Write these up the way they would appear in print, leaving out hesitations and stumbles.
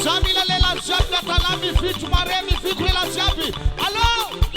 Jamila lela jabi atalami fitu maremi fikri la jabi. Allo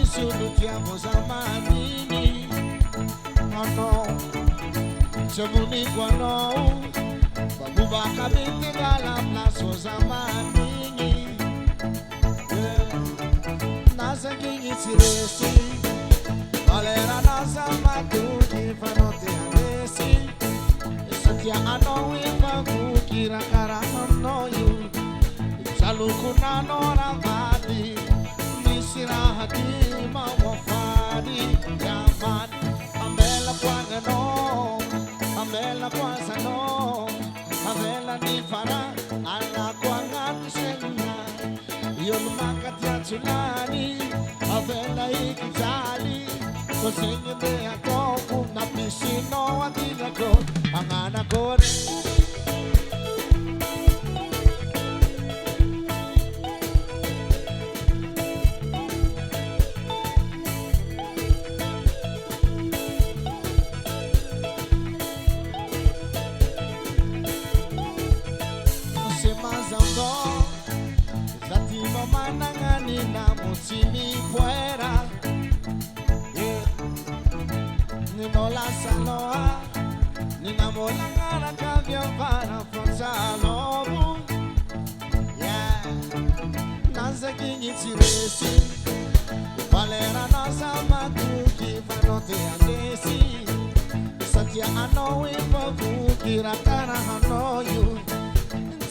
Salutiamo Zamanini, oh no, Sabuni Guano, Babuba Kabiti Gala Plaso Zamanini, Nasa King Itiresi, Valera Nasa Matuki Fanote Anesi, Satya Ano Ifaku Kirakara no you, Salukuna Nora Vadi, Nisirahati. Yaman, Amela Quangano, Amela Quasano, Amela Nifara, Alla Quangan Sena, Yolmaka Tsunani, Avela Ikizali, Cosing de Atoku, Napisino, Adinago, Anganakore. Sini fuera, ni no la sanoa, ni na molangara cambio para forzalo. Yeah, nanza kingi tiresi, valera nasa matuki fanote andesi. Satya ano ipavu kirakana hano you,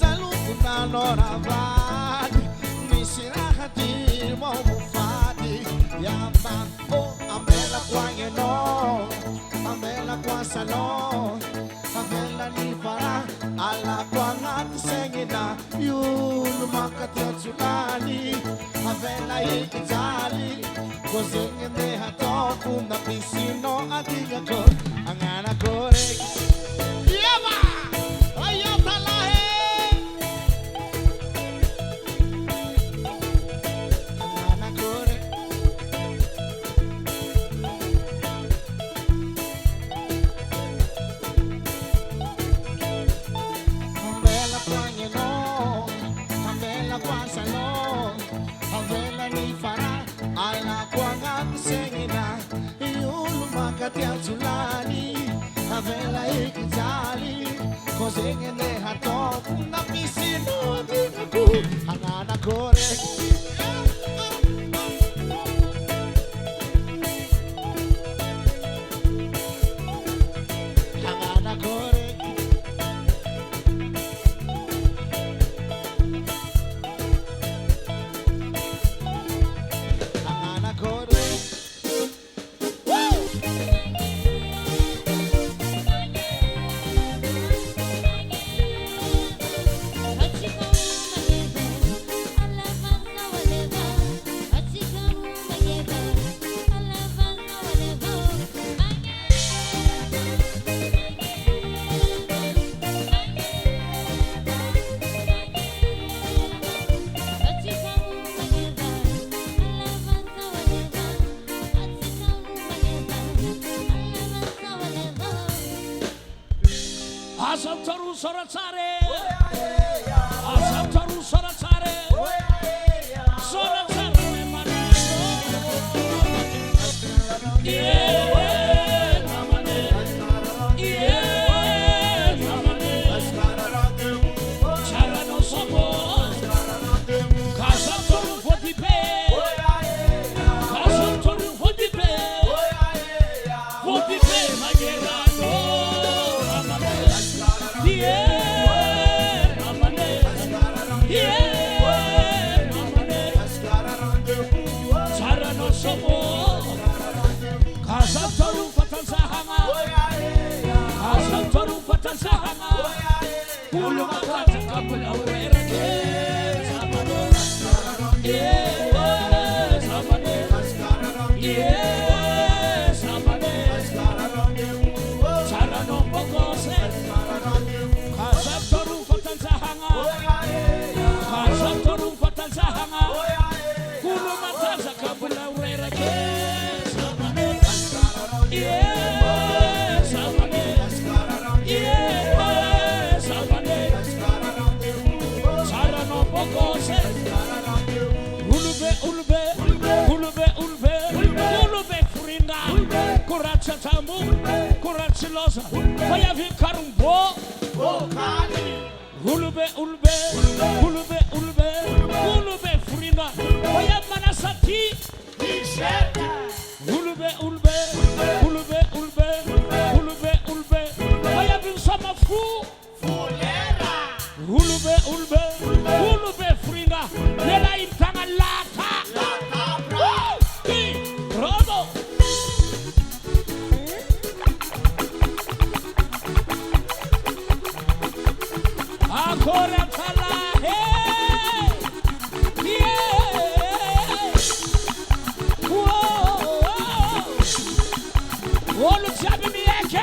saluku nora vadi, nisirahati. Fadi, Yaman, oh, Amela Quangeno, Amela Quasano, Amela Nifara, Alla Quangat Sengina, Yulumakatia Tsunani, Avela Ikizali, Cosing in the Hatoku, the Pisino, Adigago, Angana Correct. Yama! Avela ikizali, cosing in the hato, na piscino, dinaku, angana correct. Angana correct. Angana correct. Asam taru soratsare, asam taru soratsare, soratsare memano. Yeah, namane, yeah, namane. Charano somo, kasam taru fodipe, kasam taru fodipe, fodipe magerano. Yeah, namane, yeah, namane. Charano somo, kasam taru fatan sahanga, kasam taru fatan sahanga. Pulu makata kapul awere ke, samane, yeah, samane, yeah, samane. Charano bokose. Kasam taru fatan sahanga, kasam taru fatan sahanga. Kulu mataza kabula urera ke, samane, yeah, samane, yeah, samane. Charano Maza, Fire Vikarumbo, Ulube, Ulbe, Ulube, Ulbe, Ulube, Frina, Fire Manasati, Ulube, Ulbe, Ulube, Ulbe, Ulube, Ulbe, Fire Vinsamafu, Ulube, Ulbe, Ulube, Frina, Nela Intanga Lata, Rodo. Agora fala, hey, yeah, whoa, olha o diabo me é que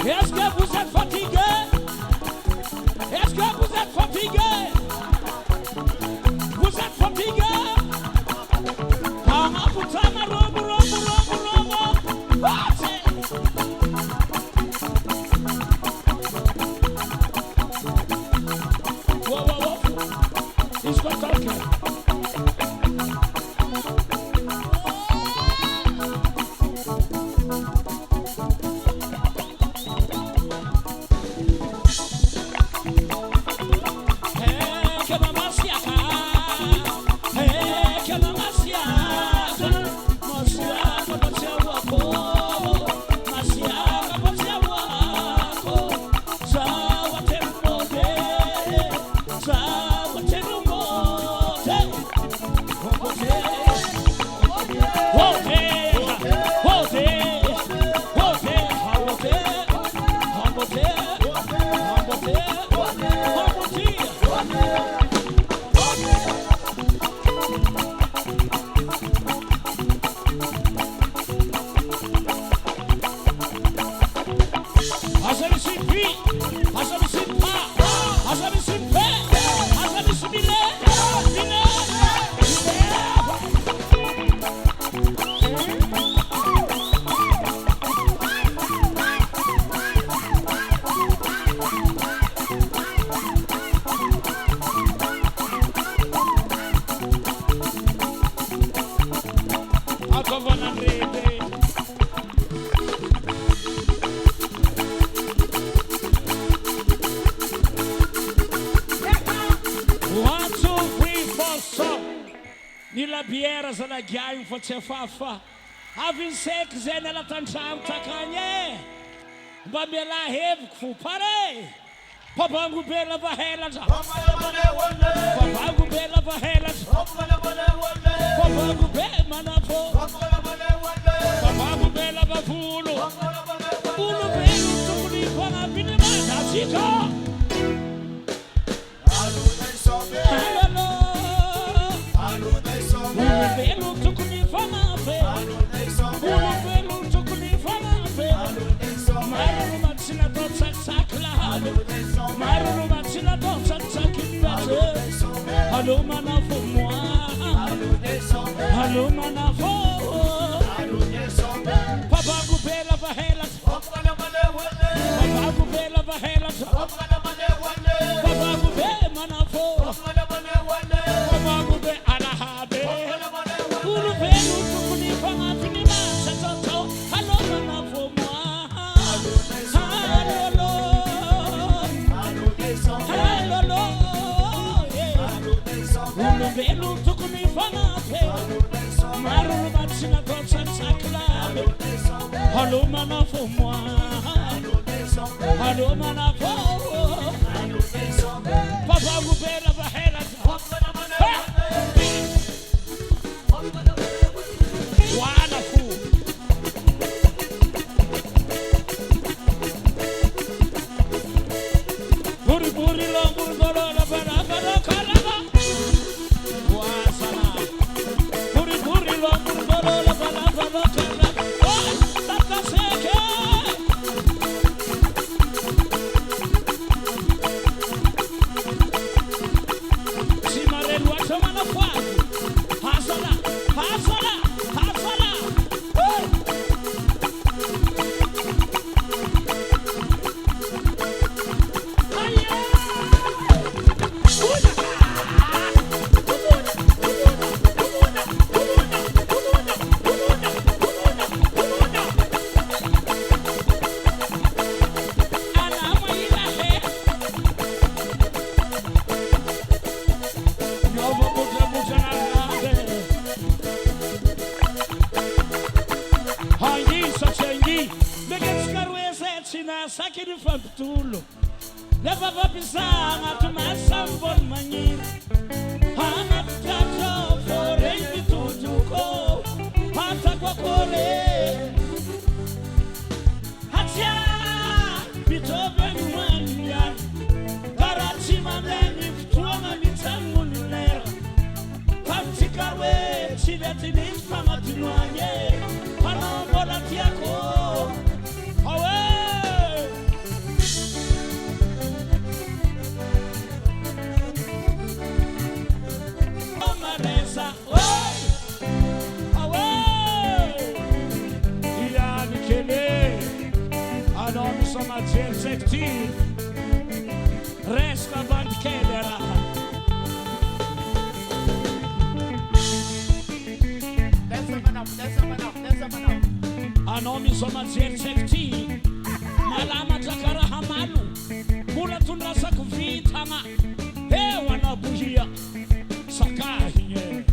Est-ce que vous êtes fatigué? Est-ce que vous êtes fatigué? Vous êtes fatigué? Tama putana robo robo robo robo. Whoa, whoa, whoa. He's got talking. Nila biera za nagyay fa tsefafa. Avin sek zenela tantam takanye. Babela hevk fu pare. Papangu bela vahela za. Papangu bela vahela za. Papangu be manafo. Papangu bela vafulo. Ulo belu tukuli fana binema nazika. Belo tukuni fana fe, ulo belo tukuni fana fe. Maru matsina dotsa sakla halo, maru matsina dotsa sakibate. Halo manafo moi, halo manafo. Papa gubela vahela, papa gubela vahela, papa gube manafo, papa gube alahabe. Belo tukuni fana pe, maru matsina dotsa sakla. Halo manafo moi, halo manafo. Papa gubela vahela. Wow. China sakiri faptulo leva vapisanga tumasambon manyi hana tato fore bitutuko hata kwa kore hatia bitobe mwanya karati mandeni ftuama mitangu nulera pamtikawe chidati nifama tunwanye hana mbola tiako awe. Resta bandkedera Anomi soma zersekti malama takara hamalu kula tunasa kuvitama he wanabuhia sakahiye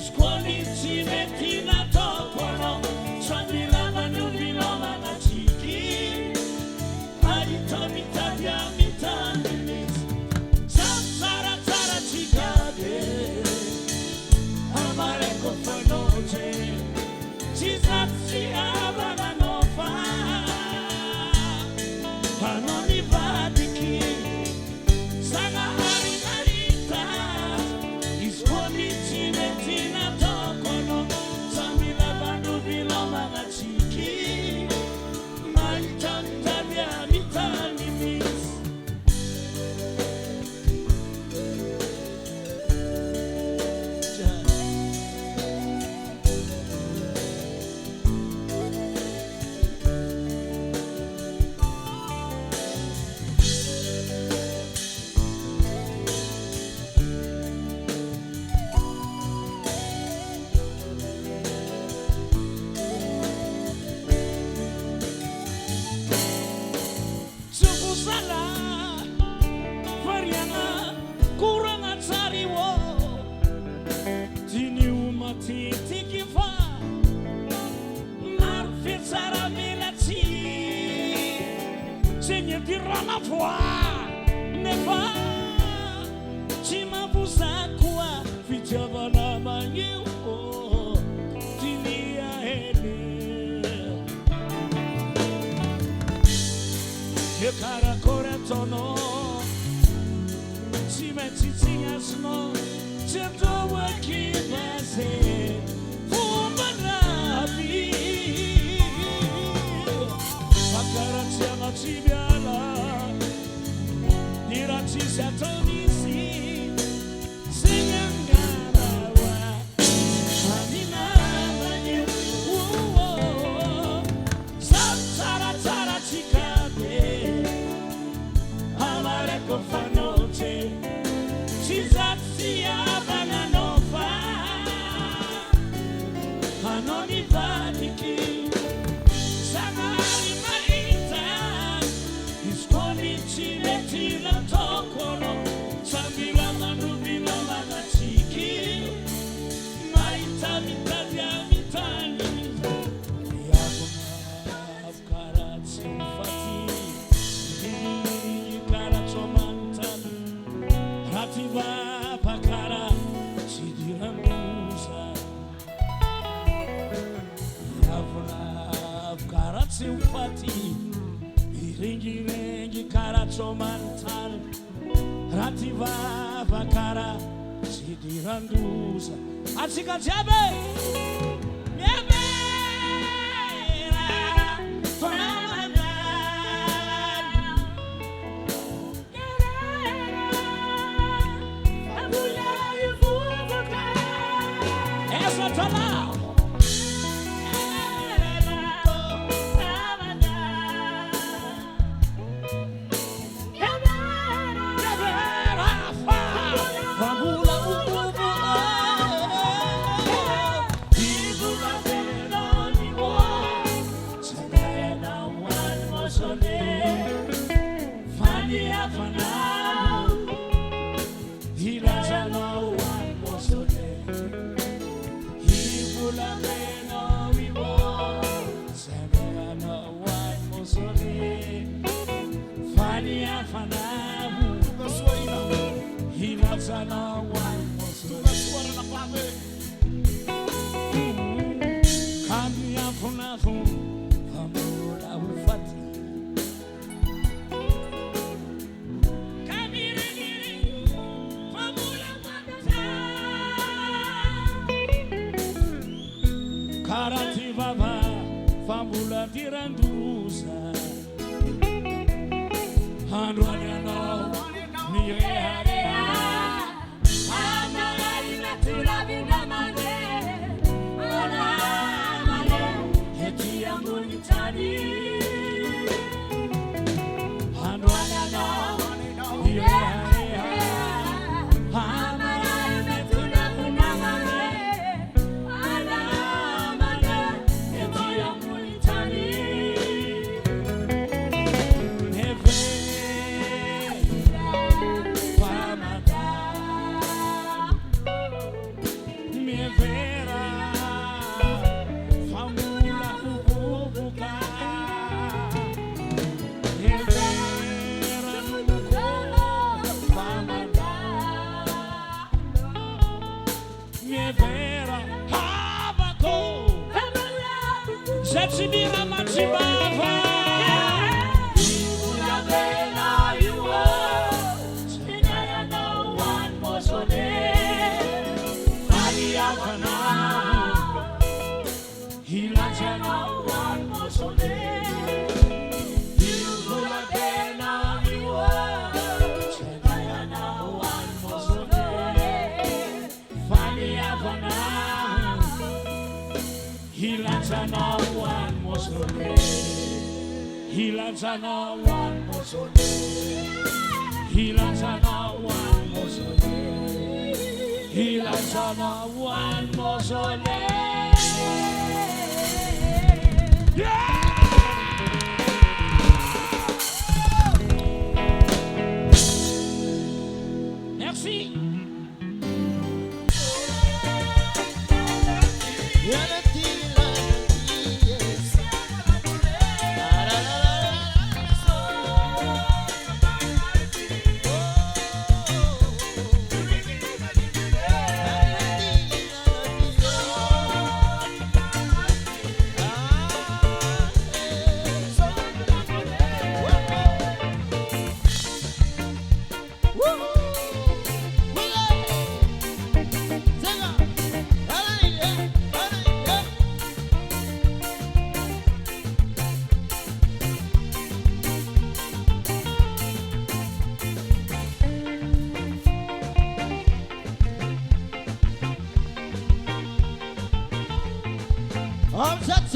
Squali ci metti la topono, Samila Manu Vino variana kurang atsari wo tini umati tikifa marfit sara milati senye dirana fwa nefa chima busakwa fitava na manyu tini ya hele ye cara coretono Titinhas-no, tentou aqui fazer uma nave. A cara te ama, te viala, dirá te se atonice, sem angarawa, animava eu, santara tara te cabe, amare cofanote. Chizatsia bananova Hanoni vadiki Samari marita Iskoni chile tila tokono Samira manubino magachiki Maita mitadia mitani Yaguna afkaratsi ufati Karatsomantan Rativa pakara sidirandusa Yavuna afkaratsi ufati Iringi karatsomantan Rativa pakara sidirandusa Atsika jabe Karativava fambula tirandusa Handwanyano Nirea Amalari natila vinamane Anamane Heti amunitani Handwanyano Nirea Setsimira Matsibava Ula Bela you are I know one more so Maria Vana Hilachana one more so Ula Bela you are I know one more so Maria Vana Hilachana one more so Hilachana one more so Hilachana one more so Hilachana one more so Yeah! Om Sat